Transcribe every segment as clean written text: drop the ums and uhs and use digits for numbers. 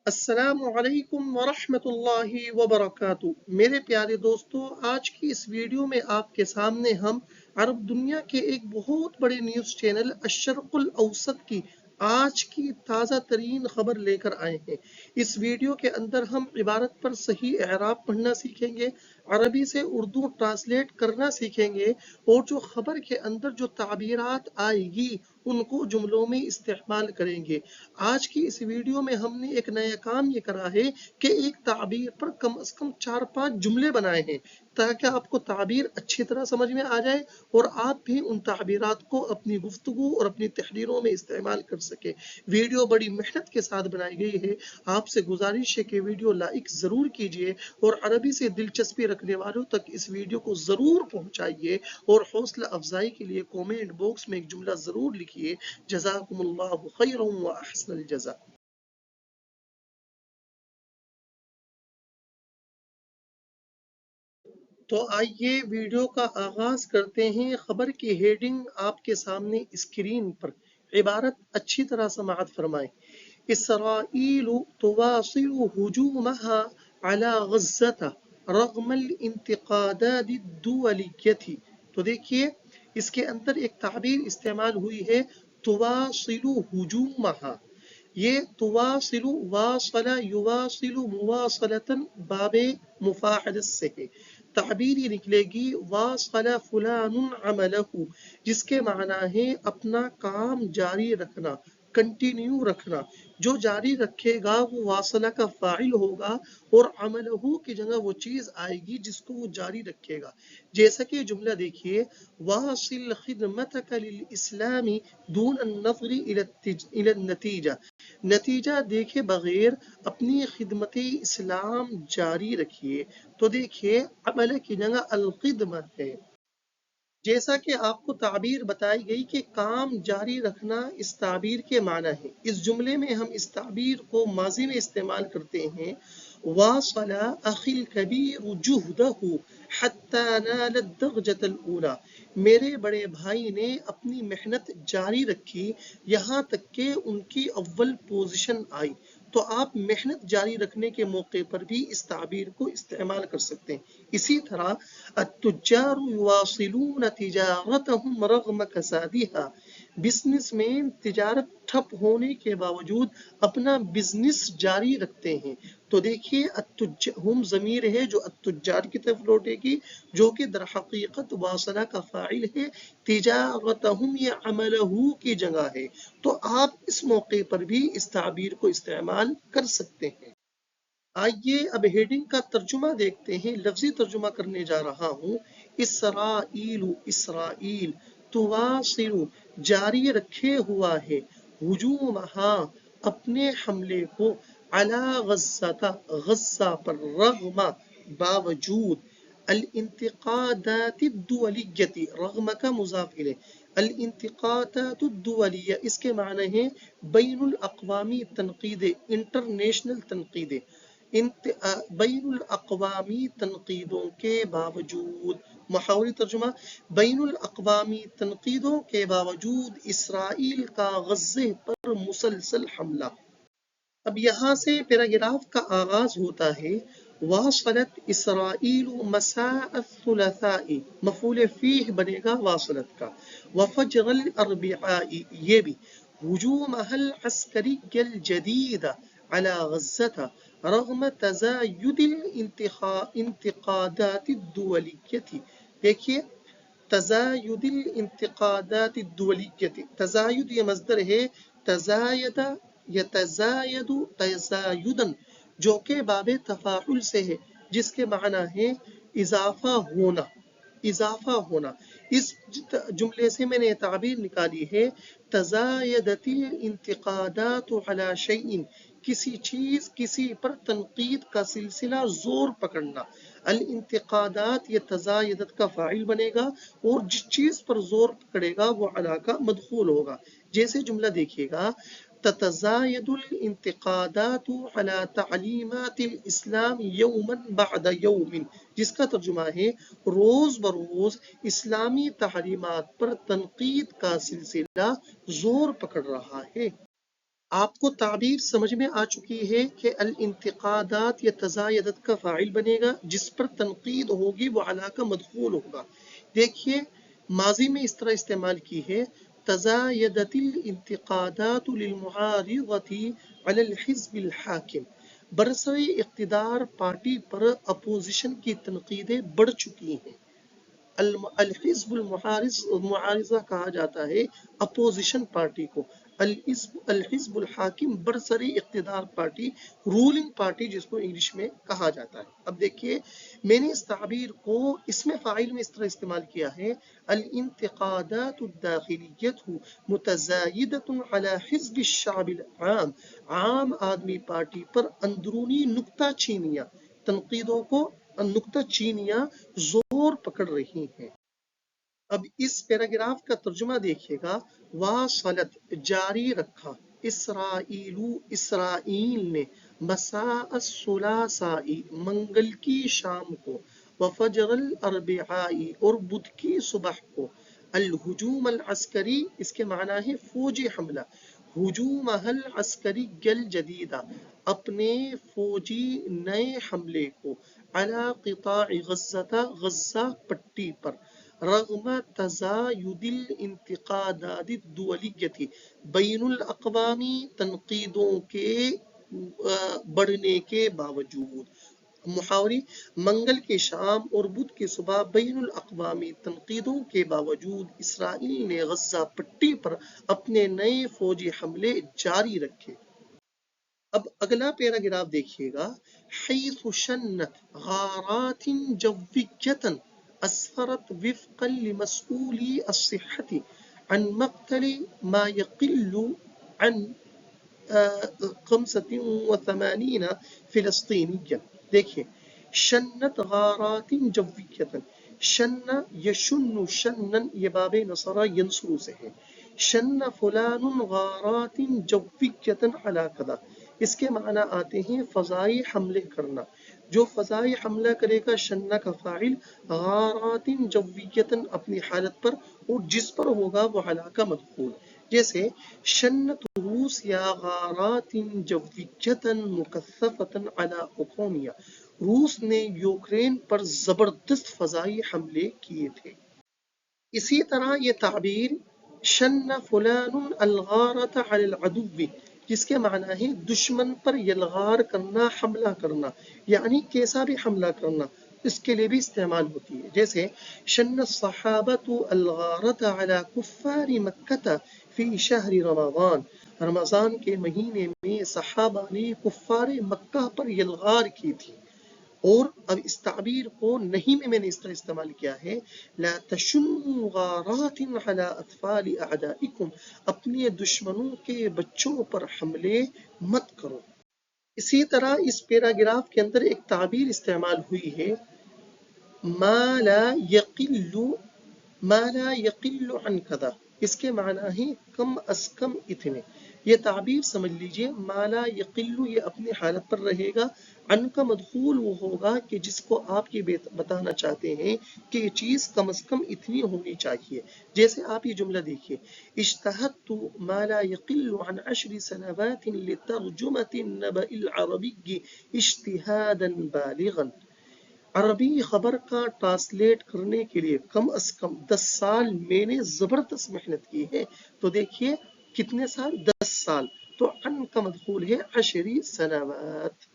السلام علیکم ورحمۃ اللہ وبرکاتہ۔ میرے پیارے دوستو، آج کی اس ویڈیو میں آپ کے سامنے ہم عرب دنیا کے ایک بہت بڑے نیوز چینل الشرق الاوسط کی آج کی تازہ ترین خبر لے کر آئے ہیں۔ اس ویڈیو کے اندر ہم عبارت پر صحیح اعراب پڑھنا سیکھیں گے، عربی سے اردو ٹرانسلیٹ کرنا سیکھیں گے، اور جو خبر کے اندر جو تعبیرات آئے گی ان کو جملوں میں استعمال کریں گے۔ آج کی اس ویڈیو میں ہم نے ایک نیا کام یہ کرا ہے کہ ایک تعبیر پر کم از کم 4-5 جملے بنائے ہیں تاکہ آپ کو تعبیر اچھی طرح سمجھ میں آ جائے اور آپ بھی ان تعبیرات کو اپنی گفتگو اور اپنی تحریروں میں استعمال کر سکے۔ ویڈیو بڑی محنت کے ساتھ بنائی گئی ہے، آپ سے گزارش ہے کہ ویڈیو لائک ضرور کیجئے اور عربی سے دلچسپی رکھنے والوں تک اس ویڈیو کو ضرور پہنچائیے، اور حوصلہ افزائی کے لیے کومنٹ باکس میں ایک جملہ ضرور لکھیے۔ جزاکم اللہ خیرا و احسن الجزاء۔ تو آئیے ویڈیو کا آغاز کرتے ہیں۔ خبر کی ہیڈنگ آپ کے سامنے اسکرین پر، عبارت اچھی طرح سماعت فرمائیں۔ اسرائیل تواصل هجومها على غزة رغم الانتقادات الدولية۔ تو دیکھیے اس کے اندر ایک تعبیر استعمال ہوئی ہے، تواصل هجومها۔ یہ تواصل واصل یواصل مواصلتاً باب مفاعلت سے ہے۔ تعبیر یہ نکلے گی واصل فلان عملہ، جس کے معنی ہے اپنا کام جاری رکھنا، کنٹینیو رکھنا۔ جو جاری رکھے گا وہ واصلہ کا فاعل ہوگا، اور عملہ کی جگہ وہ چیز آئے گی جس کو وہ جاری رکھے گا۔ جیسا کہ جملہ دیکھیے، واصل خدمتک للاسلام دون النظر الى النتیجہ۔ نتیجہ دیکھے بغیر اپنی خدمت اسلام جاری رکھیے۔ تو دیکھیے عمل کی جگہ الخدمت ہے۔ جیسا کہ آپ کو تعبیر بتائی گئی کہ کام جاری رکھنا اس تعبیر کے معنی ہے، اس جملے میں ہم اس تعبیر کو ماضی میں استعمال کرتے ہیں، واصل اخی الکبیر جہدہ حتی نال الدرجة الاولى۔ میرے بڑے بھائی نے اپنی محنت جاری رکھی یہاں تک کہ ان کی اول پوزیشن آئی۔ تو آپ محنت جاری رکھنے کے موقع پر بھی اس تعبیر کو استعمال کر سکتے ہیں۔ اسی طرح التجار یواصلون تجارتهم رغم کسادها، بزنس مین تجارت ٹھپ ہونے کے باوجود اپنا بزنس جاری رکھتے ہیں۔ تو دیکھیے ہم ضمیر ہے جو التجار کی طرف لوٹے گی، جو کہ در حقیقت واصلہ کا فاعل ہے، تجارتهم یہ عملہ کی جگہ ہے۔ تو آپ اس موقع پر بھی اس تعبیر کو استعمال کر سکتے ہیں۔ آئیے اب ہیڈنگ کا ترجمہ دیکھتے ہیں، لفظی ترجمہ کرنے جا رہا ہوں۔ اسرائیل، اسرائیل، تواصل جاری رکھے ہوا ہے، ہجومہا اپنے حملے کو، علی غزہ غزہ پر، رغم باوجود، الانتقادات الدولیہ رغم کا مضاف الیہ، الانتقادات الدولیہ اس کے معنی ہیں بین الاقوامی تنقیدیں، انٹرنیشنل تنقیدیں۔ بین الاقوامی تنقیدوں کے باوجود، محاوری ترجمہ، بین الاقوامی تنقیدوں کے باوجود اسرائیل کا غزے پر مسلسل حملہ۔ اب یہاں سے پیراگراف کا آغاز ہوتا ہے، واصلت اسرائیل مساء الثلاثاء، مفعول فیہ بنے گا واصلت کا، وفجر الاربعاء یہ بھی، ہجومها العسکری الجدید على غزة رغم تزاید الانتقادات الدولیہ۔ دیکھیے تزاید الانتقادات الدولیہ، تزاید یہ مصدر ہے، تزاید یتزاید تزایدن، جو کہ باب تفاعل سے ہے، جس کے معنی ہے اضافہ ہونا، اضافہ ہونا۔ اس جملے سے میں نے تعبیر نکالی ہے، تزایدت الانتقادات علی شیء، کسی چیز کسی پر تنقید کا سلسلہ زور پکڑنا۔ الانتقادات یہ تزایدت کا فاعل بنے گا، اور جس چیز پر زور پکڑے گا وہ علی کا مدخول ہوگا۔ جیسے جملہ دیکھیے گا، تتزاید الانتقادات علی تعلیمات الاسلام یوما بعد یوم، جس کا ترجمہ ہے روز بروز اسلامی تعلیمات پر تنقید کا سلسلہ زور پکڑ رہا ہے۔ آپ کو تعبیر سمجھ میں آ چکی ہے کہ الانتقادات یا تزایدت کا فاعل بنے گا، جس پر تنقید ہوگی وہ علا کا مدخول ہوگا۔ دیکھیے ماضی میں اس طرح استعمال کی ہے، تزایدت الانتقادات للمعارضة على الحزب الحاکم، برسر اقتدار پارٹی پر اپوزیشن کی تنقیدیں بڑھ چکی ہیں۔ الحزب معارضہ کہا جاتا ہے اپوزیشن پارٹی کو، الحزب الحاکم برسری اقتدار پارٹی، رولنگ پارٹی جس کو انگلش میں کہا جاتا ہے۔ اب دیکھیے میں نے اس تعبیر کو اس میں فاعل میں اس طرح استعمال کیا ہے، الانتقادات الداخلیت متزایدۃ علی حزب الشعب العام، عام آدمی پارٹی پر اندرونی نکتہ چینیاں، تنقیدوں کو نکتہ چینیاں زور پکڑ رہی ہیں۔ اب اس پیراگراف کا ترجمہ دیکھیے گا، واصلت جاری رکھا، اسرائیل نے مساء الثلاثاء منگل کی شام کو، وفجر الاربعاء اور بدھ کی صبح کو، الہجوم العسکری اس کے معنی ہے فوجی حملہ، ہجوم العسکری الجدیدہ اپنے فوجی نئے حملے کو، علی قطاع غزہ پٹی پر، رغم تزاید الانتقادات الدولیہ بین الاقوامی تنقیدوں کے بڑھنے کے باوجود، محاوری منگل کے شام اور بدھ کی صبح بین الاقوامی تنقیدوں کے باوجود اسرائیل نے غزہ پٹی پر اپنے نئے فوجی حملے جاری رکھے۔ اب اگلا پیراگراف دیکھیے گا، حیث شنت غارات جویۃ اسفرت وفقا لمسؤولی الصحة عن مقتل ما يقل عن 85 فلسطینیا۔ دیکھیے شنت غارات جویۃ، شن یشن شنن یہ باب نصرہ ینصر سے ہے، شن فلان غارات جویۃ علی کذا، اس کے معنی آتے ہیں فضائی حملے کرنا، جو فضائی حملہ کرے گا شنہ کا فاعل، غارات جویۃ اپنی حالت پر، اور جس پر ہوگا وہ علی کا مدخول، جیسے شنت روسیا غارات جویۃ مکثفۃ علی اوکرانیا، روس نے یوکرین پر زبردست فضائی حملے کیے تھے۔ اسی طرح یہ تعبیر شن فلان الغارۃ علی العدو، جس کے معنی ہے دشمن پر یلغار کرنا، حملہ کرنا، یعنی کیسا بھی حملہ کرنا، اس کے لیے بھی استعمال ہوتی ہے، جیسے شن الصحابۃ الغارۃ علی کفار مکہ فی شہر رمضان، رمضان کے مہینے میں صحابہ نے کفار مکہ پر یلغار کی تھی۔ اور اب اس تعبیر کو نہیں میں نے اس طرح استعمال کیا ہے، لا تشنوا غارات علی اطفال اعدائکم، اپنے دشمنوں کے بچوں پر حملے مت کرو۔ اسی طرح اس پیراگراف کے اندر ایک تعبیر استعمال ہوئی ہے، ما لا یقل عن کذا، اس کے معنی ہے کم از کم اتنے۔ یہ تعبیر سمجھ لیجئے، ما لا یقل یہ اپنی حالت پر رہے گا، عن کا مدخول وہ ہوگا کہ جس کو آپ یہ بتانا چاہتے ہیں کہ یہ چیز کم از کم اتنی ہونی چاہیے۔ جیسے آپ یہ جملہ دیکھیے، اجتہدت ما لا یقل عن 10 سنوات لترجمة النبأ العربي اجتہادا بالغا، عربی خبر کا ٹرانسلیٹ کرنے کے لیے کم از کم 10 سال میں نے زبردست محنت کی ہے۔ تو دیکھیے کتنے سال، 10 سال، تو عن کا مدخول ہے 10 سنوات۔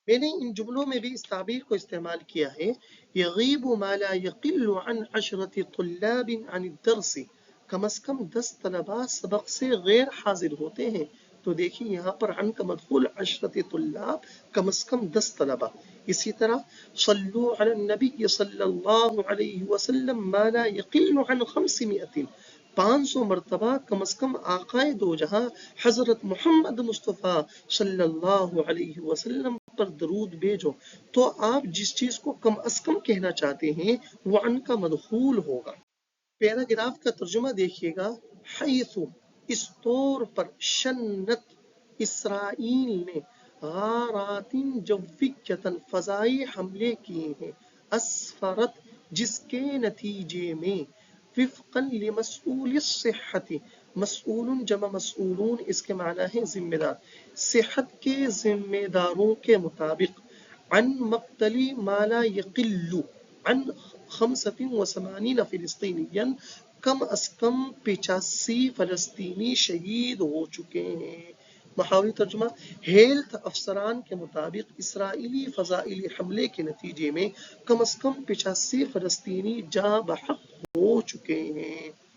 میں نے ان جملوں میں بھی اس تعبیر کو استعمال کیا ہے، یغیب ما لا یقل عن 10 طلاب عن الدرس، کم از کم 10 طلباء سبق سے غیر حاضر ہوتے ہیں۔ تو دیکھیں یہاں پر عن کا مدخول 10 طلاب، کم از کم 10 طلباء۔ اسی طرح صلو علی النبی صلی اللہ علیہ وسلم ما لا یقل عن 500، 500 مرتبہ کم از کم آقائے دو جہاں حضرت محمد مصطفیٰ صلی اللہ علیہ وسلم پر درود بھیجو۔ تو آپ جس چیز کو کم از کم کہنا چاہتے ہیں وہ عن کا مدخول ہوگا۔ پیراگراف کا ترجمہ دیکھیے گا، حیث اس طور پر، شنت اسرائیل نے، غارات جویۃ فضائی حملے کیے ہیں، اسفرت جس کے نتیجے میں، وفقا لمسؤول الصحت مسئول جمع مسئولون اس کے معنی ہے ذمہ دار، صحت کے ذمہ داروں کے مطابق، عن مقتلی ما لا یقل عن 85 فلسطینیا، کم از کم 85 فلسطینی شہید ہو چکے ہیں۔ محاوری ترجمہ، ہیلتھ افسران کے مطابق اسرائیلی فضائلی حملے کے نتیجے میں کم از کم 85 فلسطینی جاں بحق ہو چکے ہیں۔